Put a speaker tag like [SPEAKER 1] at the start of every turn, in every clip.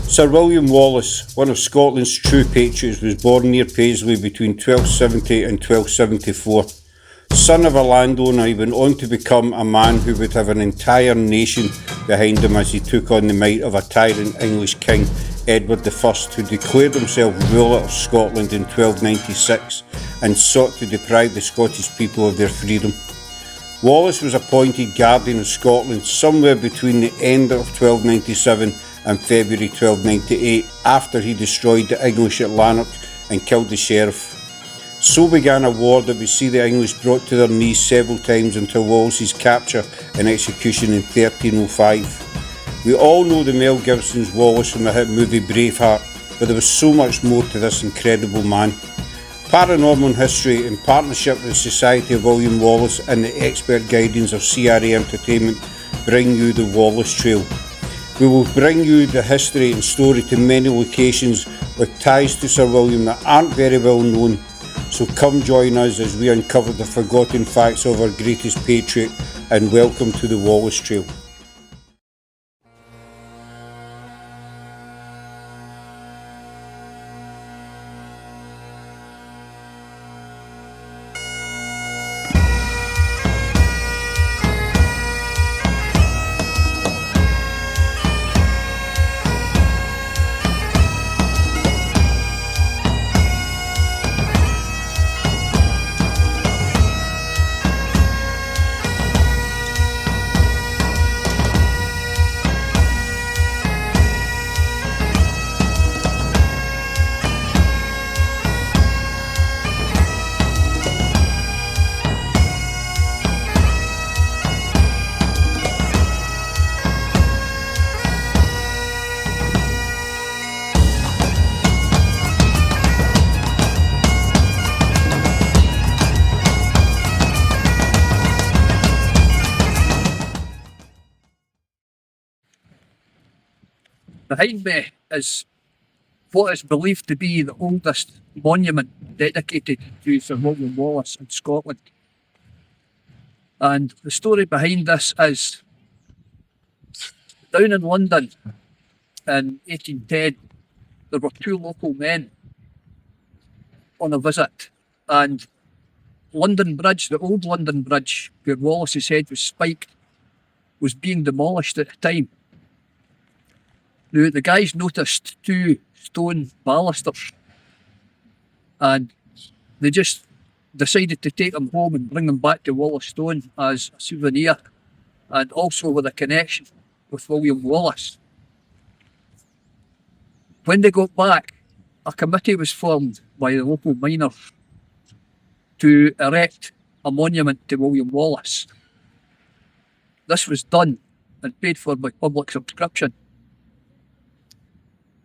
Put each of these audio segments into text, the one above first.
[SPEAKER 1] Sir William Wallace, one of Scotland's true patriots, was born near Paisley between 1270 and 1274. Son of a landowner, he went on to become a man who would have an entire nation behind him as he took on the might of a tyrant English king, Edward I, who declared himself ruler of Scotland in 1296 and sought to deprive the Scottish people of their freedom. Wallace was appointed Guardian of Scotland somewhere between the end of 1297 and February 1298, after he destroyed the English at Lanark and killed the sheriff. So began a war that would see the English brought to their knees several times until Wallace's capture and execution in 1305. We all know the Mel Gibson's Wallace from the hit movie Braveheart, but there was so much more to this incredible man. Paranormal History, in partnership with the Society of William Wallace and the expert guidance of CRA Entertainment, bring you the Wallace Trail. We will bring you the history and story to many locations with ties to Sir William that aren't very well known. So come join us as we uncover the forgotten facts of our greatest patriot, and welcome to the Wallace Trail.
[SPEAKER 2] Behind me is what is believed to be the oldest monument dedicated to Sir William Wallace in Scotland. And the story behind this is, down in London in 1810, there were two local men on a visit, and London Bridge, the old London Bridge where Wallace's head was spiked, was being demolished at the time. Now, the guys noticed two stone balusters, and they just decided to take them home and bring them back to Wallacestone as a souvenir, and also with a connection with William Wallace. When they got back, a committee was formed by the local miners to erect a monument to William Wallace. This was done and paid for by public subscription.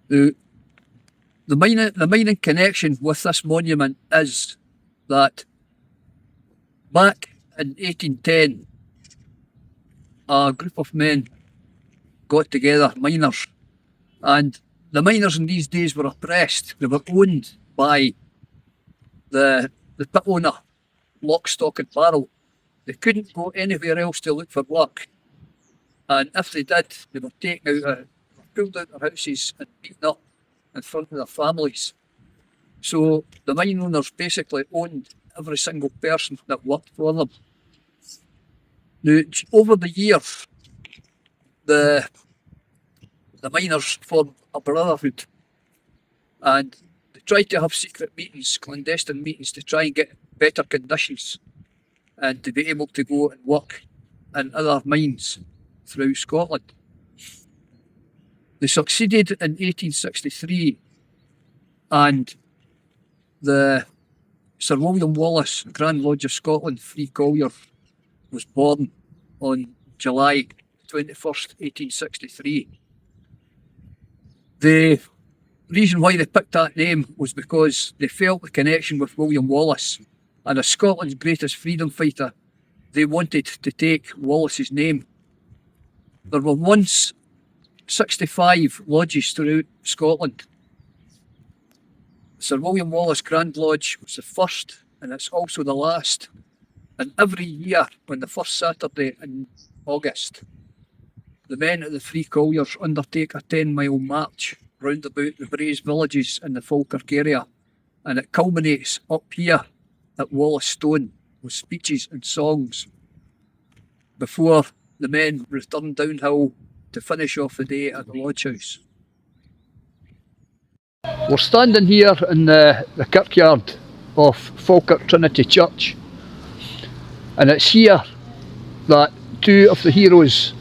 [SPEAKER 2] The mining connection with this monument is that back in 1810, a group of men got together, miners, and the miners in these days were oppressed. They were owned by the pit owner, lock, stock and barrel. They couldn't go anywhere else to look for work, and if they did, they were taken out, pulled out their houses and beaten up in front of their families. So the mine owners basically owned every single person that worked for them. Now, over the years, the miners formed a brotherhood, and they tried to have secret meetings, clandestine meetings, to try and get better conditions and to be able to go and work in other mines throughout Scotland. They succeeded in 1863, and the Sir William Wallace, Grand Lodge of Scotland, Free Collier, was born on July 21st, 1863. The reason why they picked that name was because they felt the connection with William Wallace, and as Scotland's greatest freedom fighter, they wanted to take Wallace's name. There were once 65 lodges throughout Scotland. Sir William Wallace Grand Lodge was the first, and it's also the last. And every year, on the first Saturday in August, the men at the Three Colliers undertake a 10-mile march round about the Braes villages in the Falkirk area, and it culminates up here at Wallacestone with speeches and songs before the men return downhill to finish off the day at the Lodge House. We're standing here in the kirkyard of Falkirk Trinity Church, and it's here that two of the heroes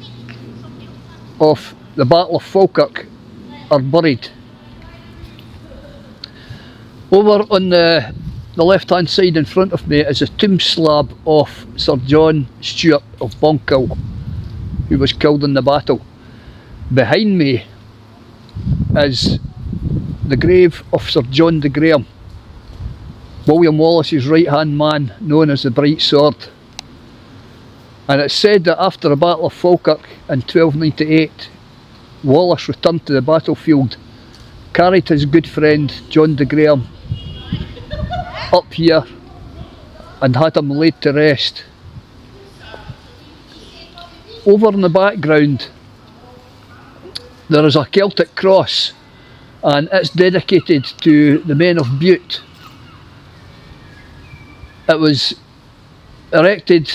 [SPEAKER 2] of the Battle of Falkirk are buried. Over on the left hand side in front of me is a tomb slab of Sir John Stewart of Bonkill, who was killed in the battle. Behind me is the grave of Sir John de Graham, William Wallace's right hand man, known as the Bright Sword. And it's said that after the Battle of Falkirk in 1298, Wallace returned to the battlefield, carried his good friend John de Graham up here and had him laid to rest. Over in the background there is a Celtic cross, and it's dedicated to the men of Bute. It was erected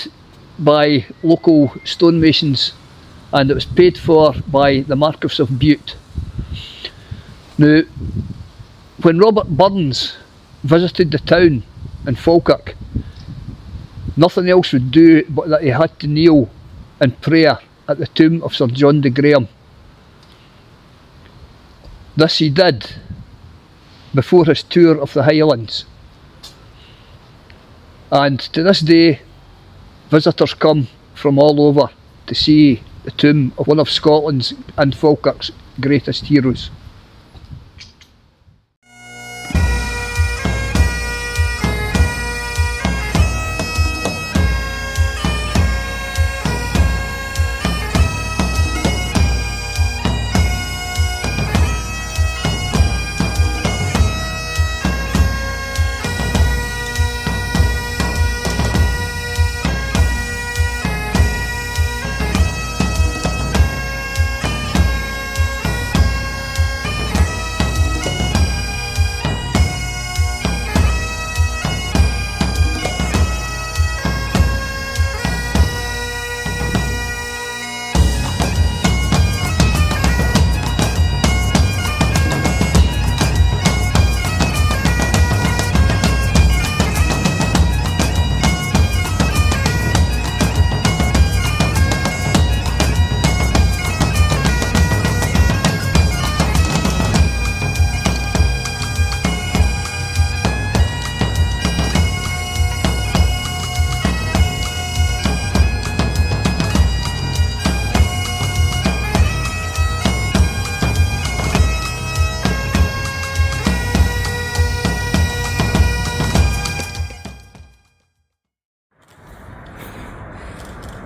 [SPEAKER 2] by local stonemasons, and it was paid for by the Marquis of Bute. Now, when Robert Burns visited the town in Falkirk, nothing else would do but that he had to kneel in prayer at the tomb of Sir John de Graham. This he did before his tour of the Highlands, and to this day visitors come from all over to see the tomb of one of Scotland's and Falkirk's greatest heroes.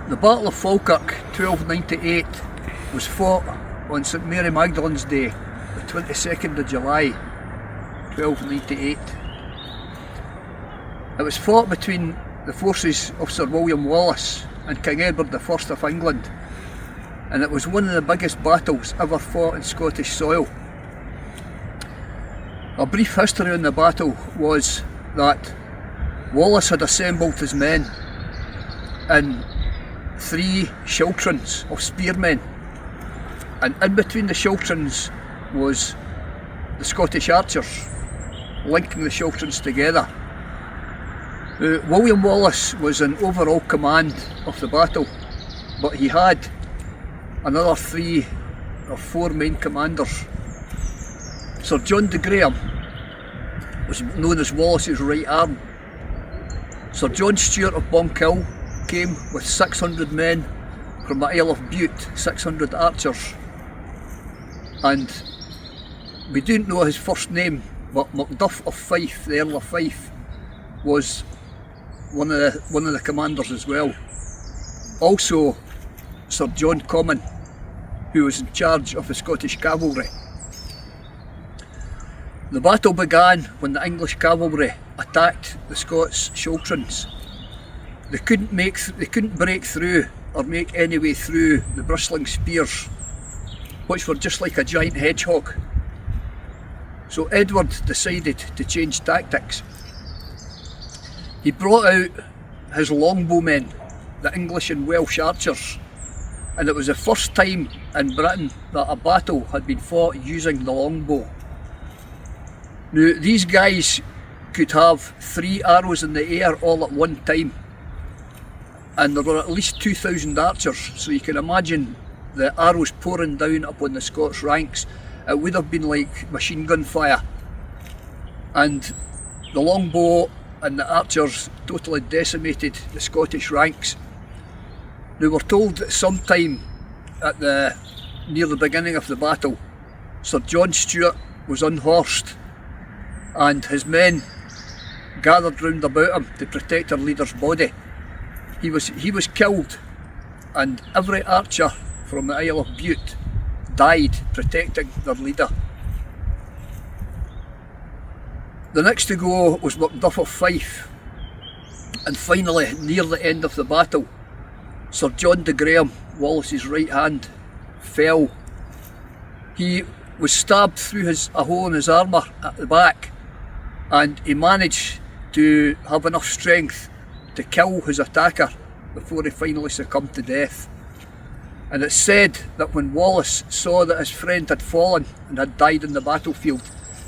[SPEAKER 2] The Battle of Falkirk 1298 was fought on St Mary Magdalene's Day, the 22nd of July 1298. It was fought between the forces of Sir William Wallace and King Edward I of England, and it was one of the biggest battles ever fought in Scottish soil. A brief history on the battle was that Wallace had assembled his men in 3 schiltrons of spearmen, and in between the schiltrons was the Scottish archers, linking the schiltrons together. William Wallace was in overall command of the battle, but he had another 3 or 4 main commanders. Sir John de Graham was known as Wallace's right arm. Sir John Stewart of Bonkill came with 600 men from the Isle of Bute, 600 archers, and we don't know his first name, but Macduff of Fife, the Earl of Fife, was one of the commanders as well. Also Sir John Comyn, who was in charge of the Scottish cavalry. The battle began when the English cavalry attacked the Scots schiltrons. They couldn't break through or make any way through the bristling spears, which were just like a giant hedgehog. So Edward decided to change tactics. He brought out his longbowmen, the English and Welsh archers, and it was the first time in Britain that a battle had been fought using the longbow. Now, these guys could have 3 arrows in the air all at one time, and there were at least 2,000 archers, so you can imagine the arrows pouring down upon the Scots ranks. It would have been like machine gun fire, and the longbow and the archers totally decimated the Scottish ranks. Now, we're told that sometime near the beginning of the battle, Sir John Stewart was unhorsed and his men gathered round about him to protect their leader's body. He was killed, and every archer from the Isle of Bute died protecting their leader. The next to go was Macduff of Fife, and finally, near the end of the battle, Sir John de Graham, Wallace's right hand, fell. He was stabbed through a hole in his armour at the back, and he managed to have enough strength to kill his attacker before he finally succumbed to death. And it's said that when Wallace saw that his friend had fallen and had died in the battlefield,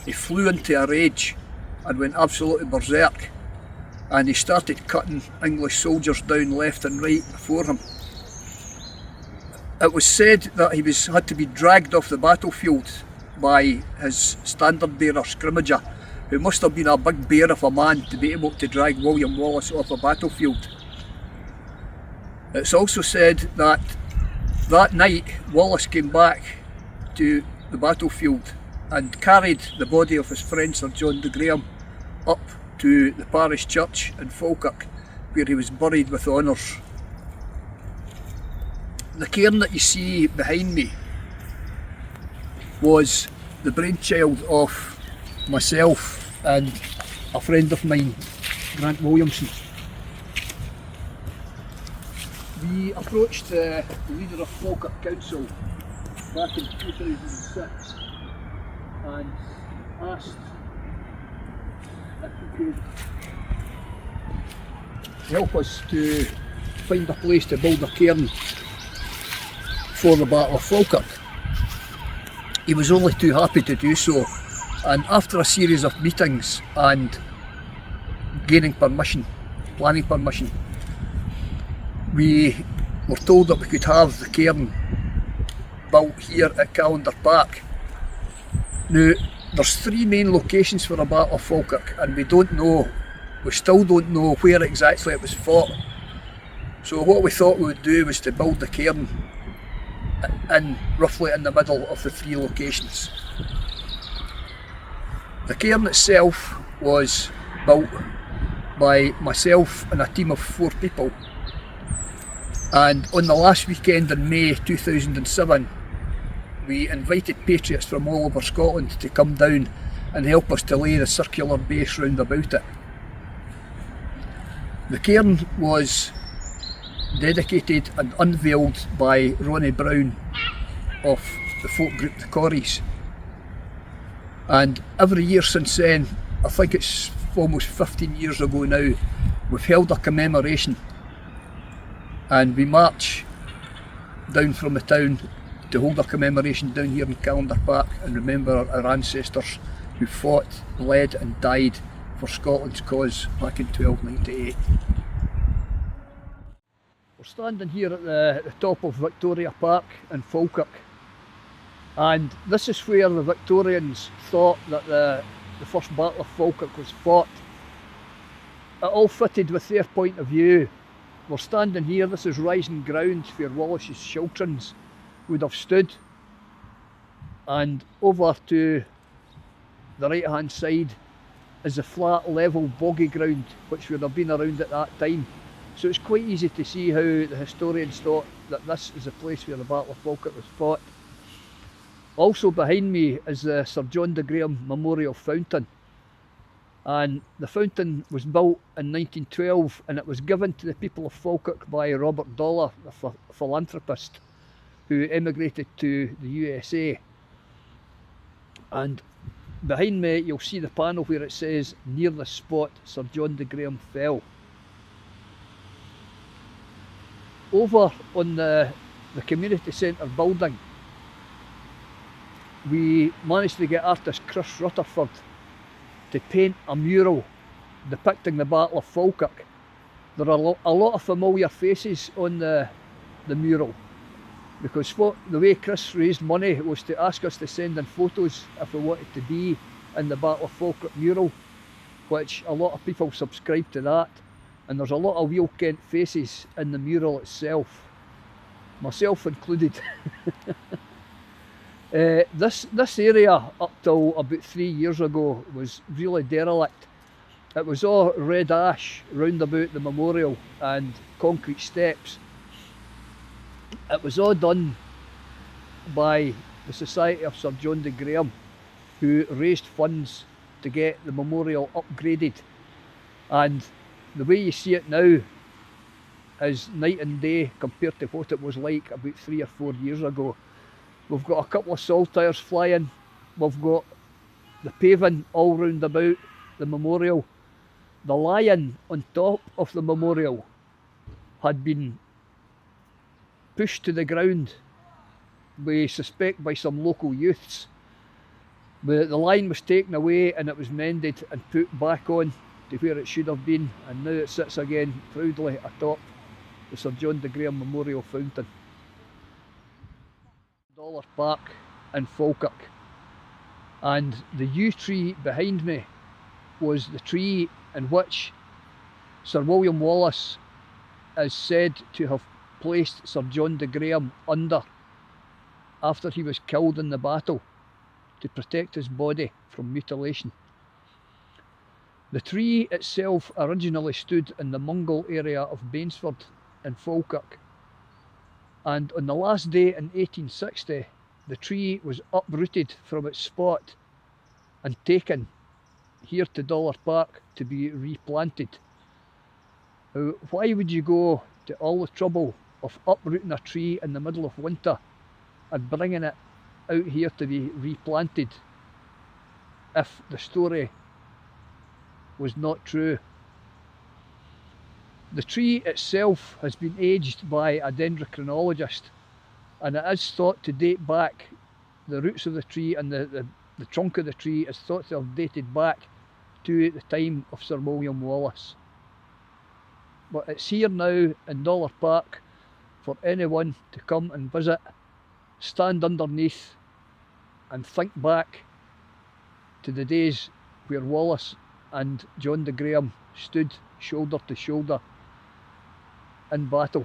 [SPEAKER 2] he flew into a rage and went absolutely berserk, and he started cutting English soldiers down left and right before him. It was said that he had to be dragged off the battlefield by his standard bearer scrimmager, who must have been a big bear of a man to be able to drag William Wallace off a battlefield. It's also said that that night Wallace came back to the battlefield and carried the body of his friend Sir John de Graham up to the parish church in Falkirk, where he was buried with honours. The cairn that you see behind me was the brainchild of myself and a friend of mine, Grant Williamson. We approached the leader of Falkirk Council back in 2006 and asked if he could help us to find a place to build a cairn for the Battle of Falkirk. He was only too happy to do so, and after a series of meetings and gaining permission, planning permission, we were told that we could have the cairn built here at Calendar Park. Now, there's 3 main locations for the Battle of Falkirk, and we still don't know where exactly it was fought. So what we thought we would do was to build the cairn roughly in the middle of the 3 locations. The cairn itself was built by myself and a team of 4 people, and on the last weekend in May 2007 we invited patriots from all over Scotland to come down and help us to lay the circular base round about it. The cairn was dedicated and unveiled by Ronnie Brown of the folk group The Corries, and every year since then, I think it's almost 15 years ago now, we've held a commemoration, and we march down from the town to hold a commemoration down here in Calendar Park and remember our ancestors who fought, bled and died for Scotland's cause back in 1298. We're standing here at the top of Victoria Park in Falkirk, and this is where the Victorians thought that the first Battle of Falkirk was fought. It all fitted with their point of view. We're standing here, this is rising ground where Wallace's Chilterns would have stood, and over to the right hand side is the flat level boggy ground which would have been around at that time. So it's quite easy to see how the historians thought that this is the place where the Battle of Falkirk was fought. Also behind me is the Sir John de Graham Memorial Fountain, and the fountain was built in 1912 and it was given to the people of Falkirk by Robert Dollar, a philanthropist who emigrated to the USA. And behind me you'll see the panel where it says "Near the spot Sir John de Graham fell." Over on the community centre building, we managed to get artist Chris Rutherford to paint a mural depicting the Battle of Falkirk. There are a lot of familiar faces on the mural, because the way Chris raised money was to ask us to send in photos if we wanted to be in the Battle of Falkirk mural, which a lot of people subscribe to that, and there's a lot of Wheel Kent faces in the mural itself, myself included. This area up till about 3 years ago was really derelict. It was all red ash round about the memorial and concrete steps. It was all done by the Society of Sir John de Graham, who raised funds to get the memorial upgraded, and the way you see it now is night and day compared to what it was like about 3 or 4 years ago. We've got a couple of saltires flying, we've got the paving all round about the memorial. The lion on top of the memorial had been pushed to the ground, we suspect by some local youths. The line was taken away and it was mended and put back on to where it should have been, and now it sits again proudly atop the Sir John de Graham Memorial Fountain. Dollar Park in Falkirk, and the yew tree behind me was the tree in which Sir William Wallace is said to have placed Sir John de Graham under after he was killed in the battle, to protect his body from mutilation. The tree itself originally stood in the Mungle area of Bainsford in Falkirk, and on the last day in 1860 the tree was uprooted from its spot and taken here to Dollar Park to be replanted. Now, why would you go to all the trouble of uprooting a tree in the middle of winter and bringing it out here to be replanted if the story was not true? The tree itself has been aged by a dendrochronologist, and it is thought to date back, the roots of the tree and the trunk of the tree is thought to have dated back to the time of Sir William Wallace. But it's here now in Dollar Park for anyone to come and visit, stand underneath and think back to the days where Wallace and John de Graham stood shoulder to shoulder in battle.